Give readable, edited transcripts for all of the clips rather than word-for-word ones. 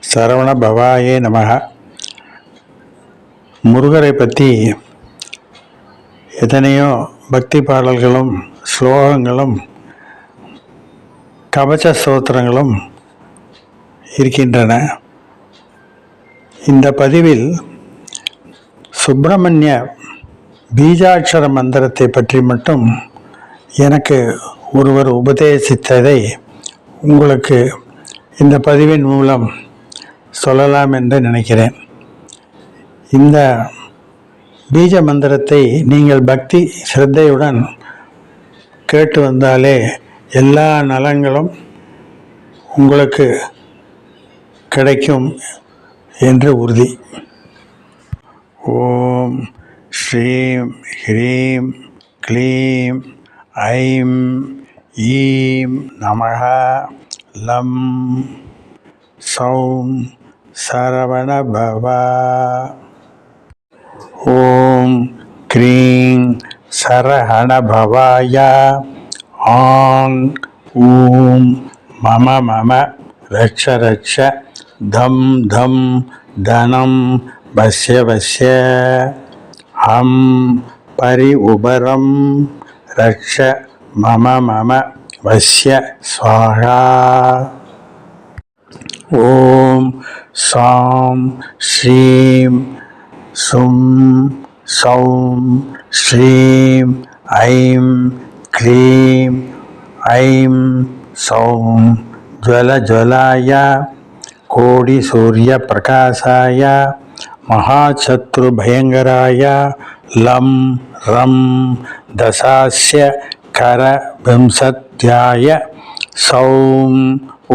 சரவண பவாயே நமக. முருகரை பற்றி எத்தனையோ பக்தி பாடல்களும் ஸ்லோகங்களும் கவச ஸ்தோத்திரங்களும் இருக்கின்றன. இந்த பதிவில் சுப்பிரமணிய பீஜாட்சர மந்திரத்தை பற்றி மட்டும் எனக்கு ஒருவர் உபதேசித்ததை உங்களுக்கு இந்த பதிவின் மூலம் சொல்லலாம் என்று நினைக்கிறேன். இந்த பீஜ மந்திரத்தை நீங்கள் பக்தி சிரத்தையுடன் கேட்டு வந்தாலே எல்லா நலங்களும் உங்களுக்கு கிடைக்கும் என்று உறுதி. ஓம் ஸ்ரீம் ஹ்ரீம் க்ளீம் ஐம் ஈம் நமஹ. லம் சௌம் சரவண பவ. ஓம் க்ரீங் சரஹண பவாய. ஆங் ஊம் மம மம ரக்ஷ ரக்ஷ. தம் தம் தனம் பஸ்ய பஸ்ய. ஹம் பரி உபரம் ரக்ஷ மம மம வஸ்ய ஸ்வாஹா. ஓம் சாம் ஸ்ரீம் சும் சௌம் ஸ்ரீம் ஐம் க்ளீம் ஐம் சௌம் ஜ்வல ஜ்வலாய கோடி சூரிய பிரகாசாய மகாசத்ரு பயங்கராய லம் ரம் தசாஸ்ய கர விம்சத்யாய சௌம்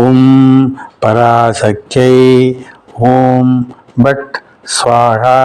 உம் பராசக்தியை ஓம் பட் ஸ்வாஹா.